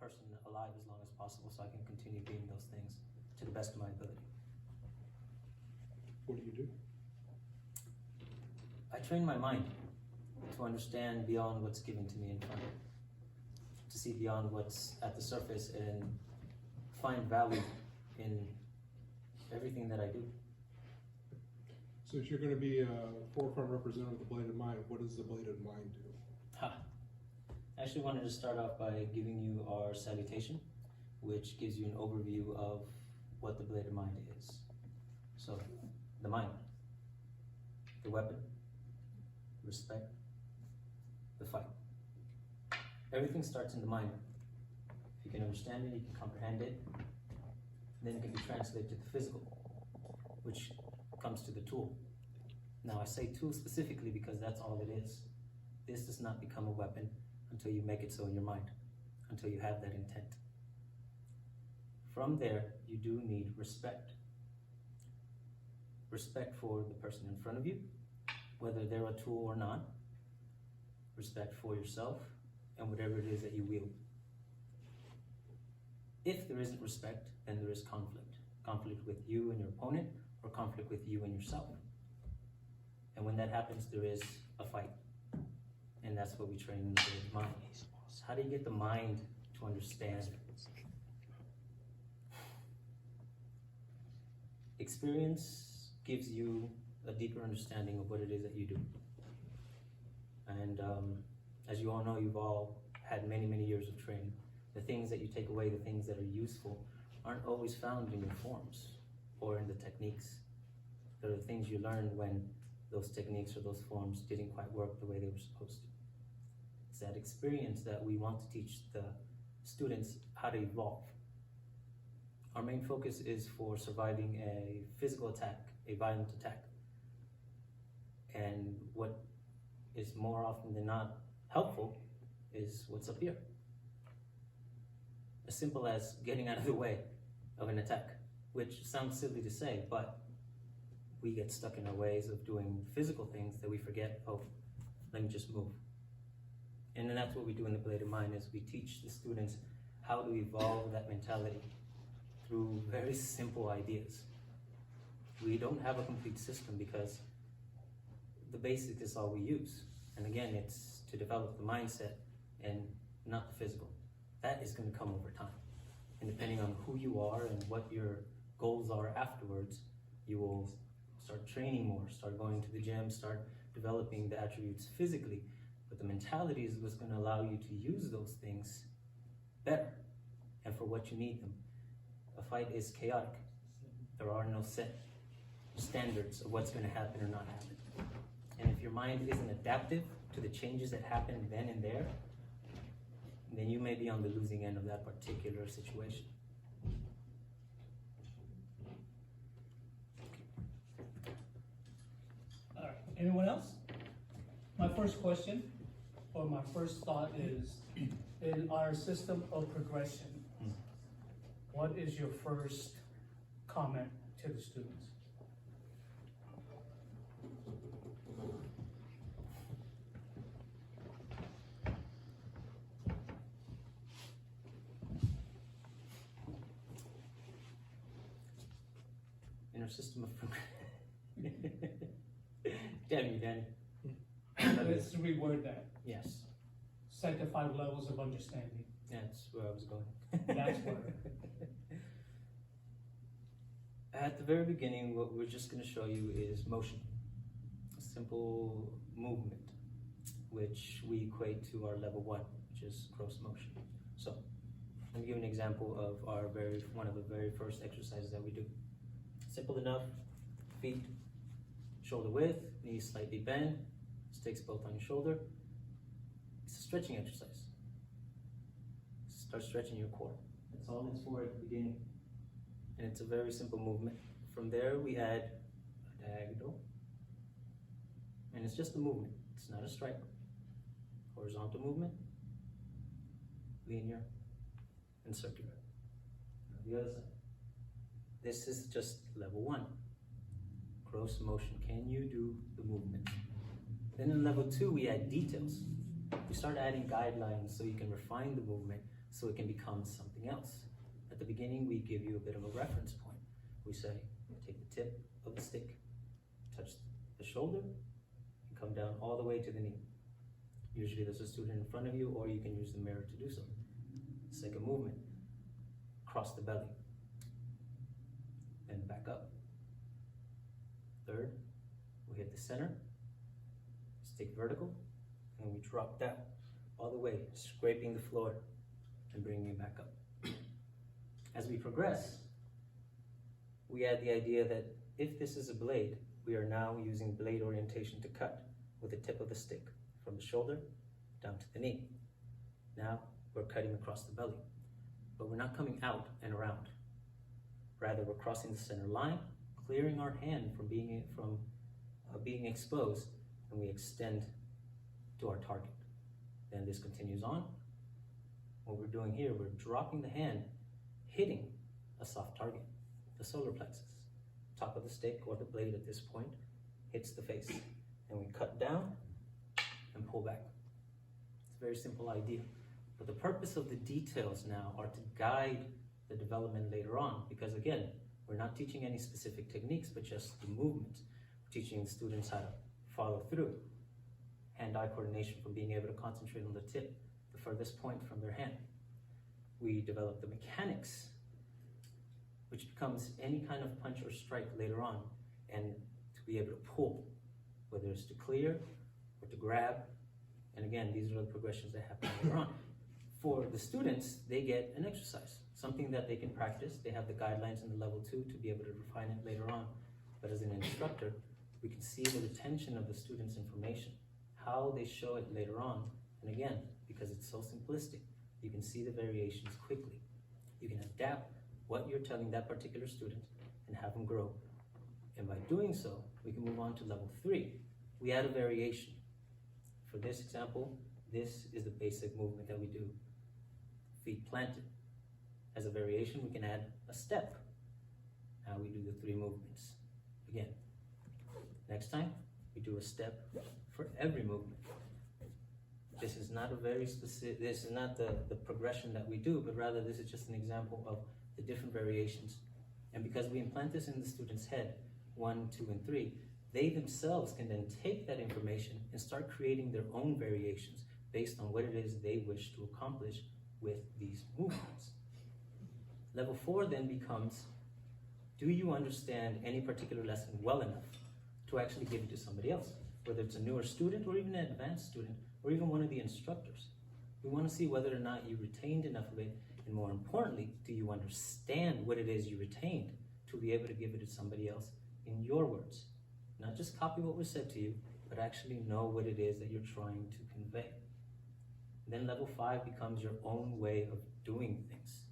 person alive as long as possible so I can continue being those things to the best of my ability. What do you do? I train my mind to understand beyond what's given to me in front of me, to see beyond what's at the surface and find value in everything that I do. So if you're going to be a forefront representative of the bladed mind, what does the bladed mind do? I actually wanted to start off by giving you our salutation, which gives you an overview of what the bladed mind is. So, the mind, the weapon, respect, the fight. Everything starts in the mind. If you can understand it, you can comprehend it, then it can be translated to the physical, which comes to the tool. Now I say tool specifically because that's all it is. This does not become a weapon until you make it so in your mind, until you have that intent. From there, you do need respect. Respect for the person in front of you, whether they're a tool or not. Respect for yourself and whatever it is that you wield. If there isn't respect, then there is conflict. Conflict with you and your opponent, or conflict with you and yourself. And when that happens, there is a fight. And that's what we train in the mind. How do you get the mind to understand? Experience gives you a deeper understanding of what it is that you do. And as you all know, you've all had many, many years of training. The things that you take away, the things that are useful, aren't always found in your forms or in the techniques. They're the things you learned when those techniques or those forms didn't quite work the way they were supposed to. It's that experience that we want to teach the students how to evolve. Our main focus is for surviving a physical attack, a violent attack. And what is more often than not helpful is what's up here. As simple as getting out of the way of an attack, which sounds silly to say, but we get stuck in our ways of doing physical things that we forget, oh, let me just move. And then that's what we do in the bladed mind, is we teach the students how to evolve that mentality through very simple ideas. We don't have a complete system because the basic is all we use. And again, it's to develop the mindset and not the physical. That is going to come over time. And depending on who you are and what your goals are afterwards, you will start training more, start going to the gym, start developing the attributes physically. But the mentality is what's going to allow you to use those things better and for what you need them. A fight is chaotic. There are no set standards of what's going to happen or not happen. And if your mind isn't adaptive to the changes that happen then and there, then you may be on the losing end of that particular situation. All right, anyone else? My first question, or my first thought is, in our system of progression, what is your first comment to the students? In our system of progression. Damn you, Danny. Let's reword that. Yes, Set to 5 levels of understanding. that's where I was going. That's where. At the very beginning, what we're just going to show you is motion. A simple movement, which we equate to our level 1, which is gross motion. So, let me give an example of one of the very first exercises that we do. Simple enough, feet shoulder width, knees slightly bend, sticks both on your shoulder. It's a stretching exercise. Start stretching your core. That's all it's for at the beginning. And it's a very simple movement. From there, we add a diagonal. And it's just a movement. It's not a strike. Horizontal movement, linear, and circular. Now the other side. This is just level 1. Gross motion. Can you do the movement? Then in level 2, we add details. We start adding guidelines so you can refine the movement, so it can become something else. At the beginning, we give you a bit of a reference point. We say, take the tip of the stick, touch the shoulder, and come down all the way to the knee. Usually there's a student in front of you, or you can use the mirror to do so. Second movement, cross the belly, then back up. Third, we hit the center, stick vertical, and we drop down all the way, scraping the floor and bringing it back up. As we progress, we add the idea that if this is a blade, we are now using blade orientation to cut with the tip of the stick from the shoulder down to the knee. Now we're cutting across the belly, but we're not coming out and around. Rather, we're crossing the center line, clearing our hand from being exposed, and we extend to our target. Then this continues on. What we're doing here, we're dropping the hand, hitting a soft target, the solar plexus. Top of the stick or the blade at this point hits the face, and we cut down and pull back. It's a very simple idea, but the purpose of the details now are to guide the development later on, because again, we're not teaching any specific techniques, but just the movement. We're teaching the students how to follow through, hand-eye coordination from being able to concentrate on the tip, the furthest point from their hand. We develop the mechanics, which becomes any kind of punch or strike later on, and to be able to pull, whether it's to clear or to grab. And again, these are the progressions that happen later on. For the students, they get an exercise, something that they can practice. They have the guidelines in the level 2 to be able to refine it later on. But as an instructor, we can see the retention of the students' information, how they show it later on. And again, because it's so simplistic, you can see the variations quickly. You can adapt what you're telling that particular student and have them grow. And by doing so, we can move on to level 3. We add a variation. For this example, this is the basic movement that we do. Feet planted. As a variation, we can add a step. Now we do the 3 movements. Again, next time, we do a step for every movement. This is not a very specific, this is not the progression that we do, but rather this is just an example of the different variations. And because we implant this in the student's head, 1, 2, and 3, they themselves can then take that information and start creating their own variations based on what it is they wish to accomplish with these movements. Level 4 then becomes, do you understand any particular lesson well enough to actually give it to somebody else? Whether it's a newer student or even an advanced student or even one of the instructors. We want to see whether or not you retained enough of it, and more importantly, do you understand what it is you retained to be able to give it to somebody else in your words? Not just copy what was said to you, but actually know what it is that you're trying to convey. Then level 5 becomes your own way of doing things.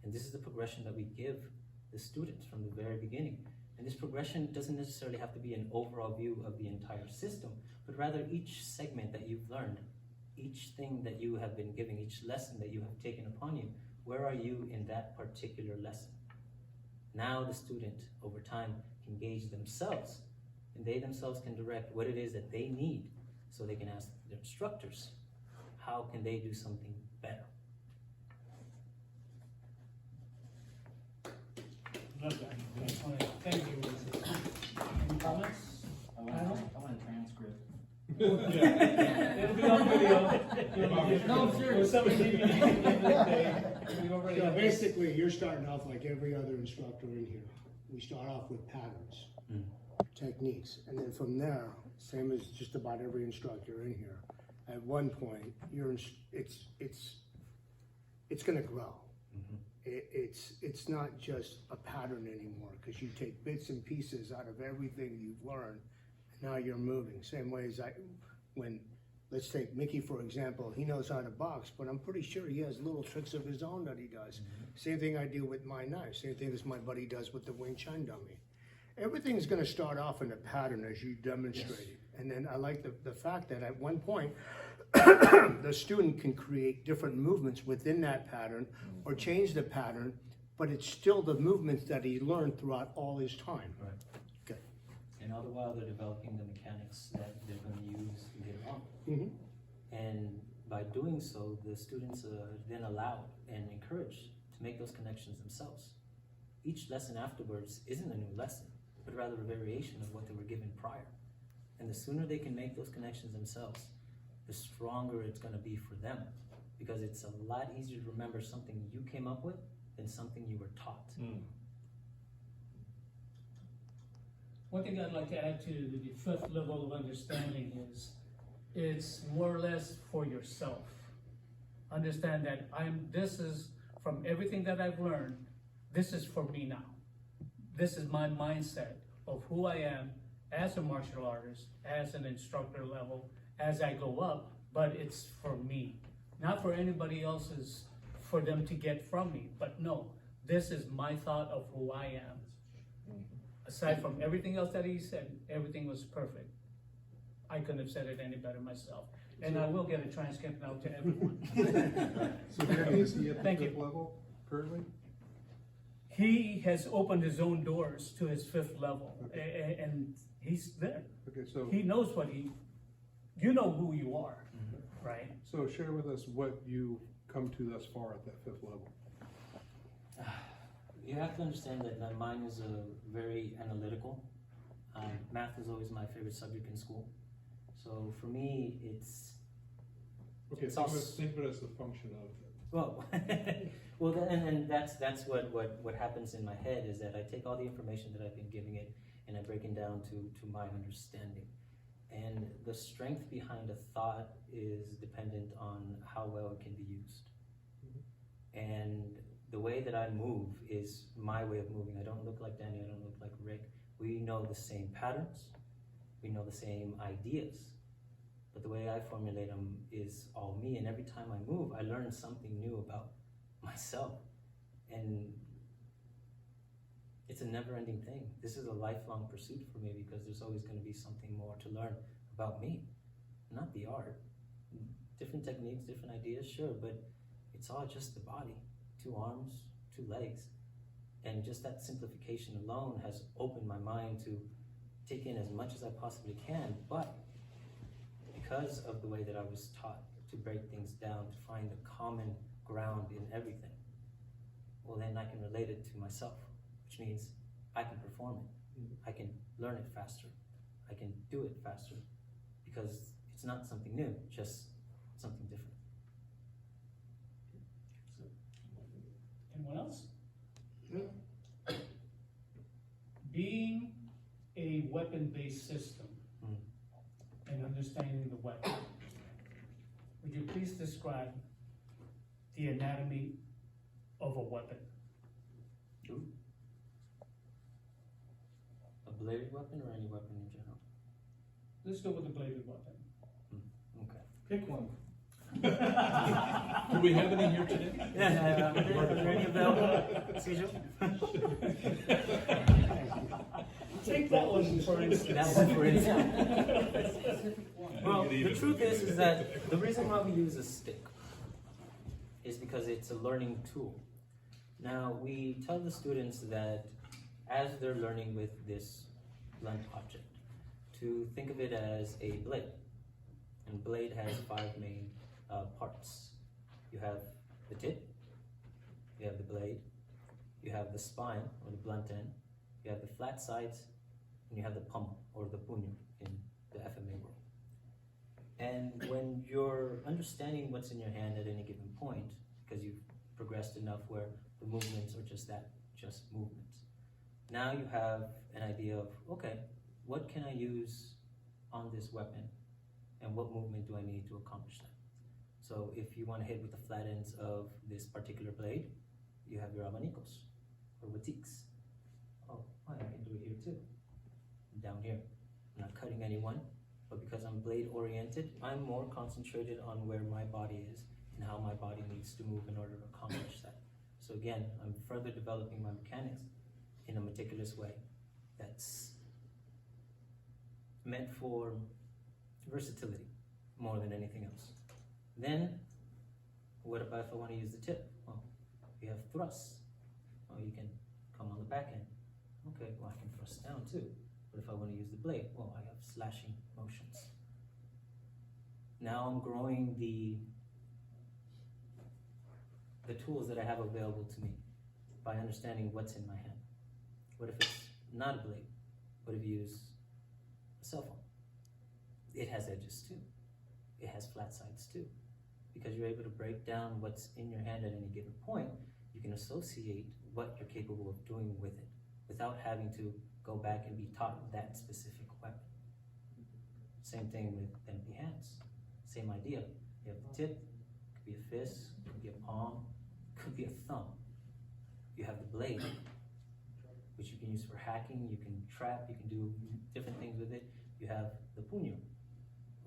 And this is the progression that we give the students from the very beginning. And this progression doesn't necessarily have to be an overall view of the entire system, but rather each segment that you've learned, each thing that you have been giving, each lesson that you have taken upon you, where are you in that particular lesson? Now the student, over time, can gauge themselves, and they themselves can direct what it is that they need, so they can ask their instructors, how can they do something better? Love that. Thank you. Any comments? I want a transcript. It'll be on video. No, I'm serious. So basically, you're starting off like every other instructor in here. We start off with patterns, techniques, and then from there, same as just about every instructor in here. At one point, it's going to grow. It's not just a pattern anymore, because you take bits and pieces out of everything you've learned, and now you're moving. Same way as let's take Mickey for example. He knows how to box, but I'm pretty sure he has little tricks of his own that he does. Same thing I do with my knife. Same thing as my buddy does with the Wing Chun dummy. Everything's going to start off in a pattern as you demonstrate it. And then I like the fact that at one point, the student can create different movements within that pattern or change the pattern, but it's still the movements that he learned throughout all his time. Right. Okay. And all the while they're developing the mechanics that they're going to use to get along. And by doing so, the students are then allowed and encouraged to make those connections themselves. Each lesson afterwards isn't a new lesson, but rather a variation of what they were given prior. And the sooner they can make those connections themselves, the stronger it's going to be for them, because it's a lot easier to remember something you came up with than something you were taught. One thing I'd like to add to the fifth level of understanding is it's more or less for yourself. Understand that this is from everything that I've learned, this is for me now. This is my mindset of who I am as a martial artist, as an instructor level, as I go up, but it's for me. Not for anybody else's, for them to get from me, but no, this is my thought of who I am. Aside from everything else that he said, everything was perfect. I couldn't have said it any better myself. And I will get a transcript out to everyone. So Danny, is he at the Thank you. fifth level currently? He has opened his own doors to his fifth level, and he's there. Okay, so, He knows you know who you are, right? so share with us what you've come to thus far at that fifth level. You have to understand that my mind is very analytical. Math was always my favorite subject in school. So for me, it's Okay, It's think of also- it think of it as the function of it. well, and that's what happens in my head is that I take all the information that I've been giving it and I break it down to my understanding. And the strength behind a thought is dependent on how well it can be used. And the way that I move is my way of moving. I don't look like Danny, I don't look like Rick. We know the same patterns, we know the same ideas, but the way I formulate them is all me, and every time I move, I learn something new about myself. And it's a never-ending thing. This is a lifelong pursuit for me because there's always going to be something more to learn about me, not the art. Different techniques, different ideas, sure, but it's all just the body. 2 arms, 2 legs. And just that simplification alone has opened my mind to take in as much as I possibly can, but because of the way that I was taught to break things down, to find the common ground in everything, well then I can relate it to myself, which means I can perform it. I can learn it faster. I can do it faster because it's not something new, just something different. Anyone else? Being a weapon-based system and understanding the weapon, would you please describe the anatomy of a weapon? Ooh. A bladed weapon or any weapon in general? Let's go with the bladed weapon. Okay. Pick one. Do we have any here today? Yeah, are there any available? Cesar? Take that one for instance. That one for instance. Well, the truth is that the reason why we use a stick is because it's a learning tool. Now, we tell the students that as they're learning with this blunt object, to think of it as a blade. And blade has 5 main parts. You have the tip, you have the blade, you have the spine or the blunt end, you have the flat sides, and you have the pommel or the puño in the FMA world. And when you're understanding what's in your hand at any given point, because you've progressed enough where the movements are just movements. Now you have an idea of, okay, what can I use on this weapon and what movement do I need to accomplish that? So if you want to hit with the flat ends of this particular blade, you have your abanicos or watiks. Oh, I can do it here too. Down here. I'm not cutting anyone, but because I'm blade oriented, I'm more concentrated on where my body is and how my body needs to move in order to accomplish that. So again, I'm further developing my mechanics in a meticulous way that's meant for versatility more than anything else. Then, what about if I want to use the tip? Well, you have thrusts. Oh, you can come on the back end. Okay, well, I can thrust down too. But if I want to use the blade, well, I have slashing motions. Now I'm growing the the tools that I have available to me by understanding what's in my hand. What if it's not a blade? What if you use a cell phone? It has edges too. It has flat sides too. Because you're able to break down what's in your hand at any given point, you can associate what you're capable of doing with it without having to go back and be taught that specific weapon. Same thing with empty hands. Same idea. You have the tip, could be a fist, could be a palm, could be a thumb. You have the blade, which you can use for hacking, you can trap, you can do different things with it. You have the puño,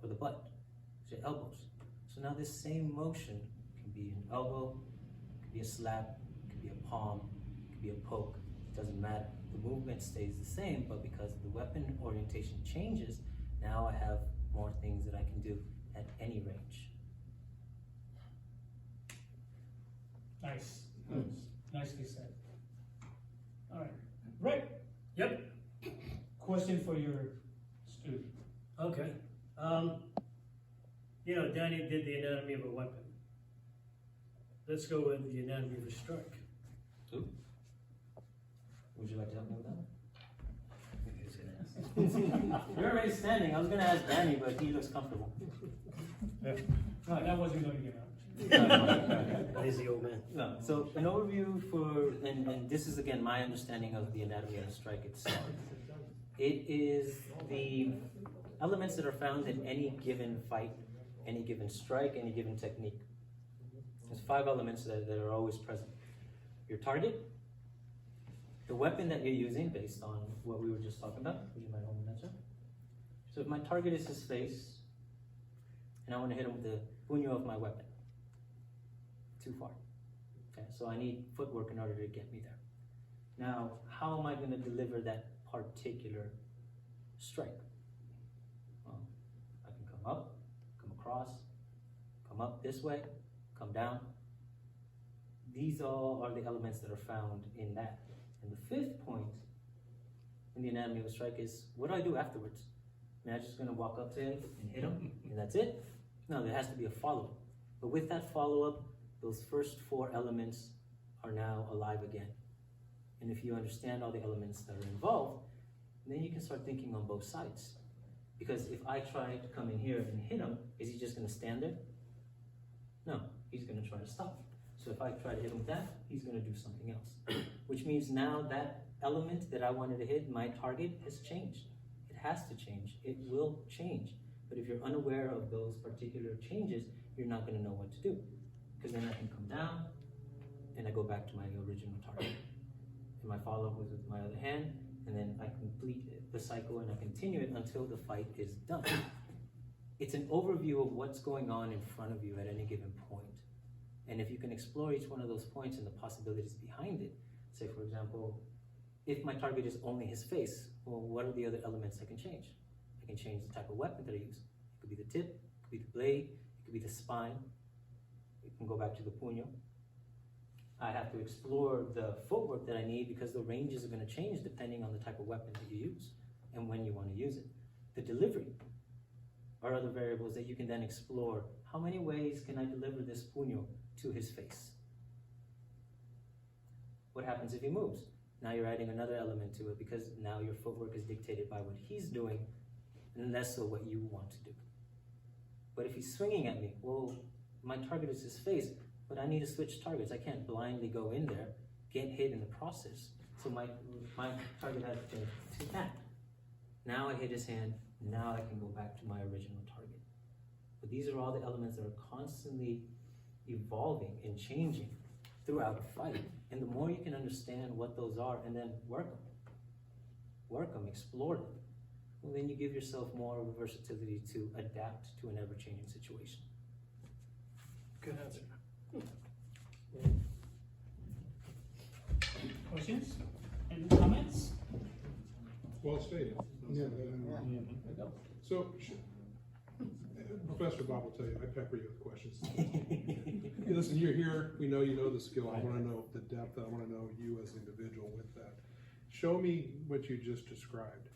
or the butt, your elbows. So now this same motion can be an elbow, could be a slap, could be a palm, could be a poke. It doesn't matter. The movement stays the same, but because the weapon orientation changes, now I have more things that I can do at any range. Nice. Nicely said. All right. Right. Yep, Question for your student. okay. Danny did the anatomy of a weapon. Let's go with the anatomy of a strike. Ooh. Would you like to help me with that? You're already standing. I was going to ask Danny, but he looks comfortable. No, that wasn't going to get out. Lazy old man. No. So an overview for, and this is again my understanding of the anatomy of a strike itself. It is the elements that are found in any given fight, any given strike, any given technique. There's 5 elements that are always present. Your target, the weapon that you're using based on what we were just talking about. Would you mind holding that, sir? So if my target is his face, and I want to hit him with the puño of my weapon, too far. Okay, so I need footwork in order to get me there. Now, how am I going to deliver that particular strike? Well, I can come up, come across, come up this way, come down. These all are the elements that are found in that. And the 5th point in the anatomy of a strike is, what do I do afterwards? Am I just going to walk up to him and hit him, and that's it? No, there has to be a follow-up. But with that follow-up, those first 4 elements are now alive again. And if you understand all the elements that are involved, then you can start thinking on both sides. Because if I try to come in here and hit him, is he just going to stand there? No, he's going to try to stop. So if I try to hit him with that, he's going to do something else. Which means now that element that I wanted to hit, my target, has changed. It has to change. It will change. But if you're unaware of those particular changes, you're not going to know what to do. Because then I can come down, and I go back to my original target. And my follow-up was with my other hand, and then I complete the cycle and I continue it until the fight is done. It's an overview of what's going on in front of you at any given point. And if you can explore each one of those points and the possibilities behind it, say for example, if my target is only his face, well, what are the other elements I can change? I can change the type of weapon that I use. It could be the tip, it could be the blade, it could be the spine. It can go back to the puño. I have to explore the footwork that I need because the ranges are going to change depending on the type of weapon that you use and when you want to use it. The delivery are other variables that you can then explore. How many ways can I deliver this puño to his face? What happens if he moves? Now you're adding another element to it because now your footwork is dictated by what he's doing and less so what you want to do. But if he's swinging at me, well, my target is his face, but I need to switch targets. I can't blindly go in there, get hit in the process. So my target has to change to that. Now I hit his hand, now I can go back to my original target. But these are all the elements that are constantly evolving and changing throughout a fight. And the more you can understand what those are and then work them, explore them, well, then you give yourself more of a versatility to adapt to an ever-changing situation. Good answer. Questions? Any comments? Well stated. Yeah. So, Professor Bob will tell you, I pepper you with questions. Hey, listen, you're here, we know you know the skill, I wanna know the depth, I wanna know you as an individual with that. Show me what you just described.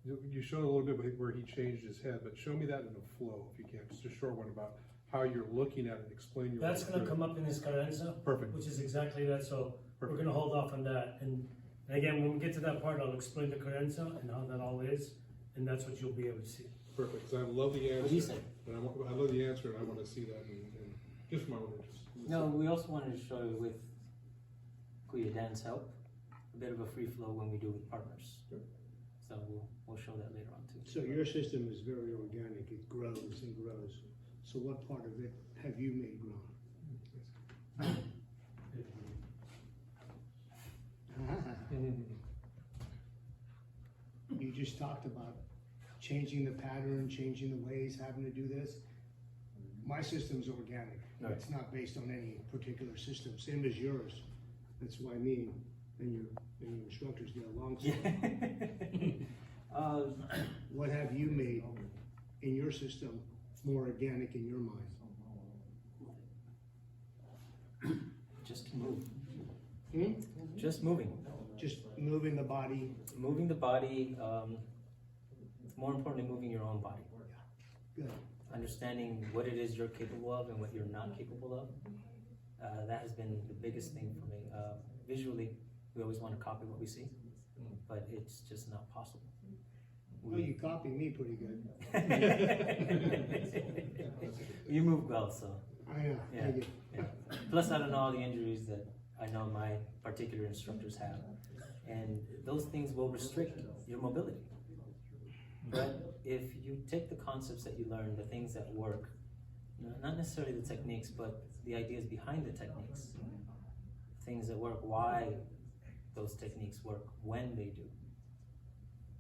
You showed a little bit where he changed his head, but show me that in a flow, if you can, just a short one about how you're looking at it, explain your. That's way gonna through come it. up in this cadenza, Perfect. which is exactly that, so we're Perfect. gonna hold off on that. And again, when we get to that part, I'll explain the cadenza and how that all is, and that's what you'll be able to see. Perfect, because I love the answer. What do you say? And I love the answer, and I want to see that, and just for my own interest. No, we also wanted to show you with Kuya Dan's help, a bit of a free flow when we do with partners. Sure. So we'll show that later on too. So your system is very organic, it grows and grows. So what part of it have you made grow? You just talked about changing the pattern, changing the ways, having to do this. My system's organic. Right. It's not based on any particular system, same as yours. That's why me and your instructors get along so well. What have you made in your system more organic in your mind? Just move. Hmm? Just moving. Just moving the body. Moving the body, more importantly, moving your own body. Good. Understanding what it is you're capable of and what you're not capable of. That has been the biggest thing for me. Visually, we always want to copy what we see, but it's just not possible. Well, you copy me pretty good. You move well, so. I know, Yeah. thank you. Yeah. Plus, I don't know all the injuries that I know my particular instructors have, and those things will restrict your mobility. But if you take the concepts that you learn, the things that work, not necessarily the techniques, but the ideas behind the techniques, things that work, why those techniques work, when they do,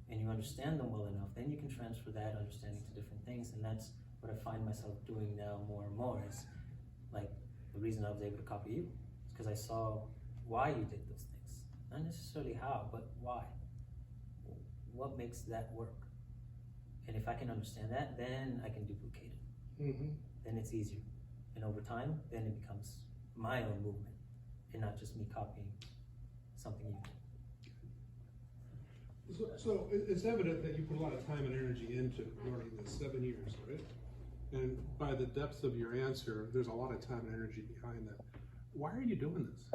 and you understand them well enough, then you can transfer that understanding to different things, and that's what I find myself doing now more and more. Is like the reason I was able to copy you is because I saw why you did those things, not necessarily how, but why. What makes that work? And if I can understand that, then I can duplicate it. Mm-hmm. Then it's easier. And over time, then it becomes my own movement and not just me copying something you did. So it's evident that you put a lot of time and energy into learning this, 7 years, right? And by the depth of your answer, there's a lot of time and energy behind that. Why are you doing this?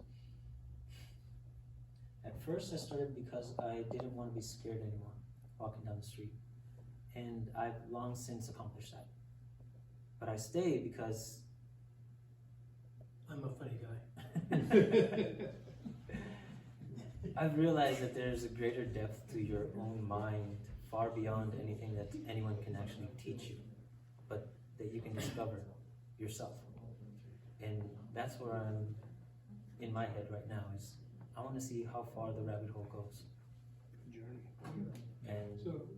At first I started because I didn't want to be scared anymore walking down the street. And I've long since accomplished that. But I stayed because I'm a funny guy. I've realized that there's a greater depth to your own mind, far beyond anything that anyone can actually teach you, but that you can discover yourself. And that's where I'm in my head right now, is I want to see how far the rabbit hole goes. Journey. And So,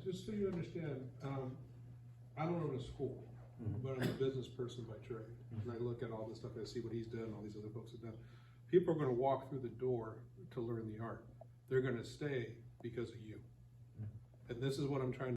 just so you understand, I don't go to school, Mhm. but I'm a business person by trade. And I look at all this stuff, I see what he's done, all these other folks have done. People are gonna walk through the door to learn the art. They're gonna stay because of you. And this is what I'm trying